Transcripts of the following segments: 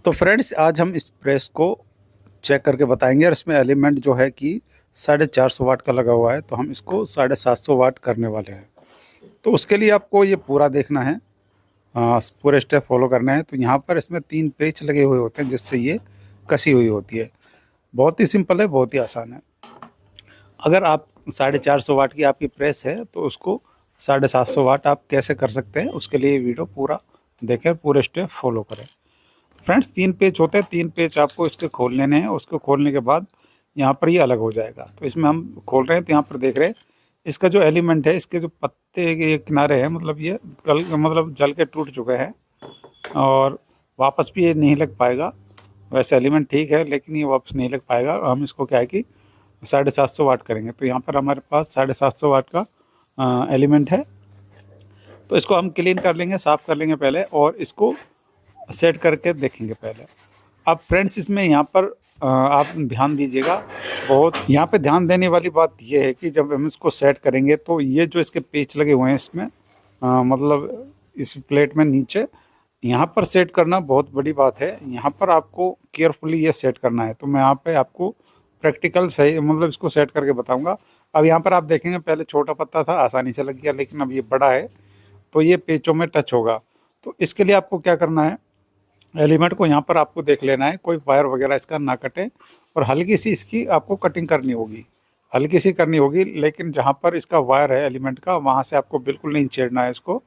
तो फ्रेंड्स आज हम इस प्रेस को चेक करके बताएंगे और इसमें एलिमेंट जो है कि 450 वाट का लगा हुआ है, तो हम इसको 750 वाट करने वाले हैं। तो उसके लिए आपको ये पूरा देखना है, पूरे स्टेप फॉलो करना है। तो यहाँ पर इसमें 3 पेच लगे हुए होते हैं जिससे ये कसी हुई होती है। बहुत ही सिंपल है, बहुत ही आसान है। अगर आप 450 वाट की आपकी प्रेस है तो उसको 750 वाट आप कैसे कर सकते हैं, उसके लिए वीडियो पूरा देखें, पूरे स्टेप फॉलो करें। फ्रेंड्स 3 पेच होते हैं, 3 पेच आपको इसके खोल लेने हैं। उसको खोलने के बाद यहाँ पर ये अलग हो जाएगा। तो इसमें हम खोल रहे हैं, तो यहाँ पर देख रहे हैं इसका जो एलिमेंट है, इसके जो पत्ते के किनारे हैं, मतलब ये जल के टूट चुके हैं और वापस भी ये नहीं लग पाएगा। वैसे एलिमेंट ठीक है लेकिन ये वापस नहीं लग पाएगा। और हम इसको क्या है कि 750 वाट करेंगे। तो यहाँ पर हमारे पास 750 वाट का एलिमेंट है। तो इसको हम क्लीन कर लेंगे, साफ़ कर लेंगे पहले और इसको सेट करके देखेंगे पहले। अब फ्रेंड्स इसमें यहाँ पर आप ध्यान दीजिएगा, बहुत यहाँ पे ध्यान देने वाली बात ये है कि जब हम इसको सेट करेंगे तो ये जो इसके पेच लगे हुए हैं इसमें मतलब इस प्लेट में नीचे, यहाँ पर सेट करना बहुत बड़ी बात है। यहाँ पर आपको केयरफुली ये सेट करना है। तो मैं यहाँ पे आपको प्रैक्टिकल सही मतलब इसको सेट करके बताऊँगा। अब यहाँ पर आप देखेंगे पहले छोटा पत्ता था, आसानी से लग गया, लेकिन अब ये बड़ा है तो ये पेचों में टच होगा। तो इसके लिए आपको क्या करना है, एलिमेंट को यहाँ पर आपको देख लेना है, कोई वायर वगैरह इसका ना कटे और हल्की सी इसकी आपको कटिंग करनी होगी, हल्की सी करनी होगी। लेकिन जहाँ पर इसका वायर है एलिमेंट का, वहाँ से आपको बिल्कुल नहीं छेड़ना है इसको।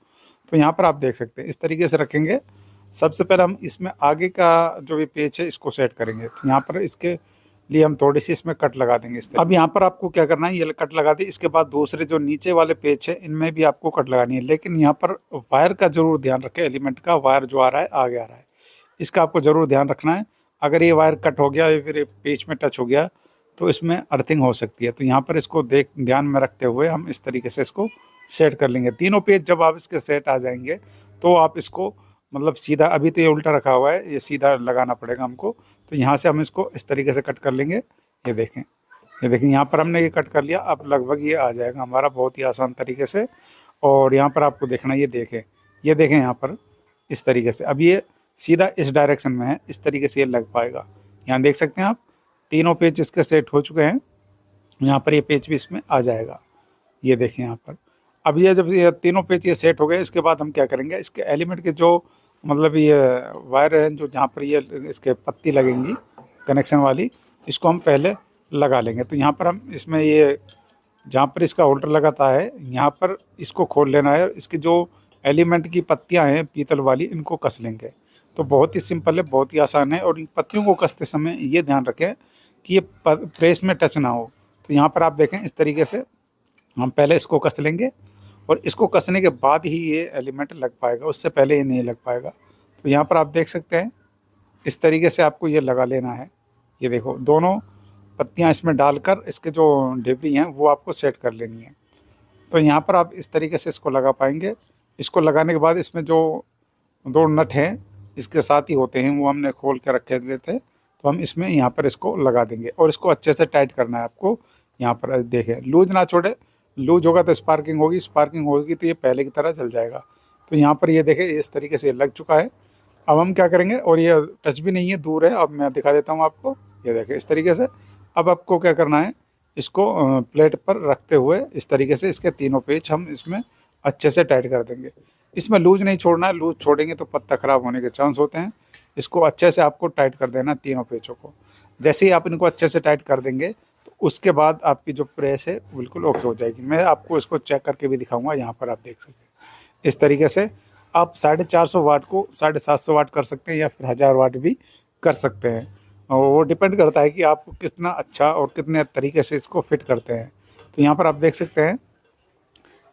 तो यहाँ पर आप देख सकते हैं इस तरीके से रखेंगे। सबसे पहले हम इसमें आगे का जो भी पेच है इसको सेट करेंगे। तो यहाँ पर इसके लिए हम थोड़ी सी इसमें कट लगा देंगे। इस अब यहाँ पर आपको क्या करना है, ये कट लगा दी। इसके बाद दूसरे जो नीचे वाले पेच है इनमें भी आपको कट लगानी है। लेकिन यहाँ पर वायर का जरूर ध्यान रखें, एलिमेंट का वायर जो आ रहा है आगे आ रहा है, इसका आपको ज़रूर ध्यान रखना है। अगर ये वायर कट हो गया या फिर पेच में टच हो गया तो इसमें अर्थिंग हो सकती है। तो यहाँ पर इसको ध्यान में रखते हुए हम इस तरीके से इसको सेट कर लेंगे। तीनों पेच जब आप इसके सेट आ जाएंगे तो आप इसको मतलब सीधा, अभी तो ये उल्टा रखा हुआ है, ये सीधा लगाना पड़ेगा हमको। तो यहाँ से हम इसको इस तरीके से कट कर लेंगे। ये देखें, ये देखें, यहाँ पर हमने ये कट कर लिया। अब लगभग ये आ जाएगा हमारा बहुत ही आसान तरीके से। और यहाँ पर आपको देखना, ये देखें, ये देखें यहाँ पर इस तरीके से। अब ये सीधा इस डायरेक्शन में है, इस तरीके से ये लग पाएगा। यहाँ देख सकते हैं आप, तीनों पेच इसके सेट हो चुके हैं। यहाँ पर ये पेच भी इसमें आ जाएगा, ये देखें यहाँ पर। अब ये जब ये तीनों पेच ये सेट हो गए, इसके बाद हम क्या करेंगे, इसके एलिमेंट के जो मतलब ये वायर है, जो जहाँ पर ये इसके पत्ती लगेंगी कनेक्शन वाली, इसको हम पहले लगा लेंगे। तो यहाँ पर हम इसमें ये जहाँ पर इसका होल्डर लगाता है, यहाँ पर इसको खोल लेना है। इसकी जो एलिमेंट की पत्तियाँ हैं पीतल वाली, इनको कस लेंगे। तो बहुत ही सिंपल है, बहुत ही आसान है। और इन पत्तियों को कसते समय ये ध्यान रखें कि ये प्रेस में टच ना हो। तो यहाँ पर आप देखें इस तरीके से हम पहले इसको कस लेंगे और इसको कसने के बाद ही ये एलिमेंट लग पाएगा, उससे पहले ये नहीं लग पाएगा। तो यहाँ पर आप देख सकते हैं इस तरीके से आपको ये लगा लेना है। ये देखो, दोनों पत्तियाँ इसमें डालकर इसके जो ढेबरी हैं वो आपको सेट कर लेनी है। तो यहाँ पर आप इस तरीके से इसको लगा पाएंगे। इसको लगाने के बाद इसमें जो 2 नट हैं इसके साथ ही होते हैं, वो हमने खोल के रखे थे। तो हम इसमें यहाँ पर इसको लगा देंगे और इसको अच्छे से टाइट करना है आपको। यहाँ पर देखें, लूज ना छोड़े, लूज होगा तो स्पार्किंग होगी, स्पार्किंग होगी तो ये पहले की तरह जल जाएगा। तो यहाँ पर ये देखें इस तरीके से लग चुका है। अब हम क्या करेंगे, और ये टच भी नहीं है, दूर है। अब मैं दिखा देता हूँ आपको, ये देखें इस तरीके से। अब आपको क्या करना है, इसको प्लेट पर रखते हुए इस तरीके से इसके तीनों पेच हम इसमें अच्छे से टाइट कर देंगे। इसमें लूज नहीं छोड़ना है, लूज छोड़ेंगे तो पत्ता ख़राब होने के चांस होते हैं। इसको अच्छे से आपको टाइट कर देना तीनों पेचों को। जैसे ही आप इनको अच्छे से टाइट कर देंगे तो उसके बाद आपकी जो प्रेस है बिल्कुल ओके हो जाएगी। मैं आपको इसको चेक करके भी दिखाऊंगा। यहाँ पर आप देख सकते हैं इस तरीके से आप 450 वाट को 750 वाट कर सकते हैं या फिर 1000 वाट भी कर सकते हैं। और वो डिपेंड करता है कि आप कितना अच्छा और कितने तरीके से इसको फिट करते हैं। तो यहाँ पर आप देख सकते हैं,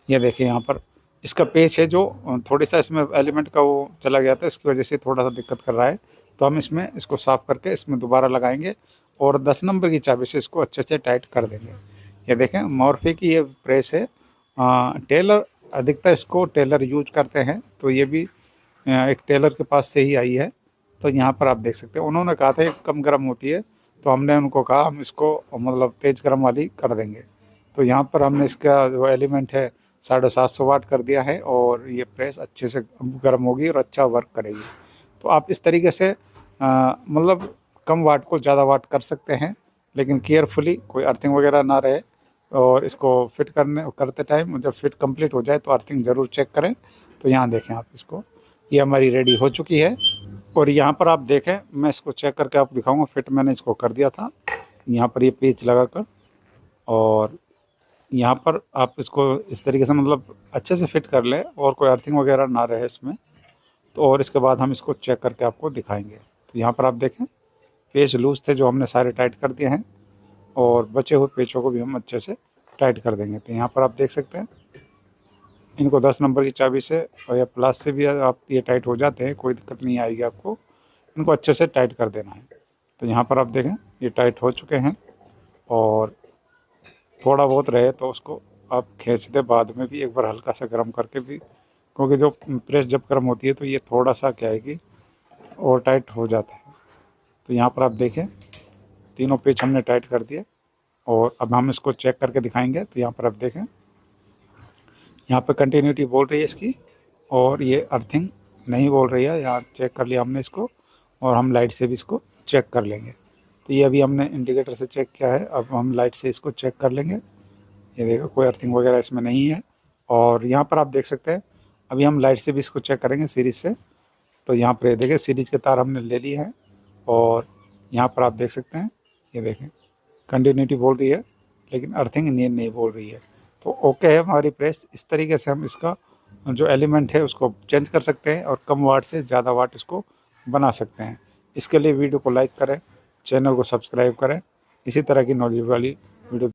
ये देखिए यहाँ पर इसका पेच है जो थोड़ी सा इसमें एलिमेंट का वो चला गया था, इसकी वजह से थोड़ा सा दिक्कत कर रहा है। तो हम इसमें इसको साफ़ करके इसमें दोबारा लगाएंगे और 10 नंबर की चाबी से इसको अच्छे से टाइट कर देंगे। ये देखें, मॉर्फे की ये प्रेस है। टेलर अधिकतर इसको टेलर यूज करते हैं, तो ये भी एक टेलर के पास से ही आई है। तो यहाँ पर आप देख सकते हैं, उन्होंने कहा था कम गर्म होती है, तो हमने उनको कहा हम इसको मतलब तेज़ गर्म वाली कर देंगे। तो यहाँ पर हमने इसका जो एलिमेंट है 750 वाट कर दिया है और ये प्रेस अच्छे से गर्म होगी और अच्छा वर्क करेगी। तो आप इस तरीके से मतलब कम वाट को ज़्यादा वाट कर सकते हैं, लेकिन केयरफुली कोई अर्थिंग वगैरह ना रहे। और इसको फिट करते टाइम जब फिट कंप्लीट हो जाए तो अर्थिंग ज़रूर चेक करें। तो यहाँ देखें आप इसको, ये हमारी रेडी हो चुकी है। और यहाँ पर आप देखें, मैं इसको चेक करके आपको दिखाऊंगा। फिट मैंने इसको कर दिया था यहाँ पर ये पेच लगाकर, और यहाँ पर आप इसको इस तरीके से मतलब अच्छे से फिट कर लें और कोई अर्थिंग वगैरह ना रहे इसमें। तो और इसके बाद हम इसको चेक करके आपको दिखाएंगे। तो यहाँ पर आप देखें, पेच लूज़ थे जो हमने सारे टाइट कर दिए हैं, और बचे हुए पेचों को भी हम अच्छे से टाइट कर देंगे। तो यहाँ पर आप देख सकते हैं, इनको 10 नंबर की चाबी से और या प्लास से भी आप ये टाइट हो जाते हैं, कोई दिक्कत नहीं आएगी आपको। इनको अच्छे से टाइट कर देना है। तो यहाँ पर आप देखें, ये टाइट हो चुके हैं। और थोड़ा बहुत रहे तो उसको आप खींच दें, बाद में भी एक बार हल्का सा गर्म करके भी, क्योंकि जो प्रेस जब गर्म होती है तो ये थोड़ा सा क्या है कि और टाइट हो जाता है। तो यहाँ पर आप देखें, तीनों पेच हमने टाइट कर दिए, और अब हम इसको चेक करके दिखाएंगे। तो यहाँ पर आप देखें, यहाँ पर कंटिन्यूटी बोल रही है इसकी, और ये अर्थिंग नहीं बोल रही है। यहाँ चेक कर लिया हमने इसको, और हम लाइट से भी इसको चेक कर लेंगे। तो ये अभी हमने इंडिकेटर से चेक किया है, अब हम लाइट से इसको चेक कर लेंगे। ये देखो, कोई अर्थिंग वगैरह इसमें नहीं है। और यहाँ पर आप देख सकते हैं, अभी हम लाइट से भी इसको चेक करेंगे सीरीज से। तो यहाँ पर देखिए, सीरीज के तार हमने ले लिए हैं, और यहाँ पर आप देख सकते हैं, ये देखें कंटिन्यूटी बोल रही है, लेकिन अर्थिंग नहीं बोल रही है। तो ओके है हमारी प्रेस। इस तरीके से हम इसका जो एलिमेंट है उसको चेंज कर सकते हैं, और कम वाट से ज़्यादा वाट इसको बना सकते हैं। इसके लिए वीडियो को लाइक करें, चैनल को सब्सक्राइब करें। इसी तरह की नॉलेज वाली वीडियो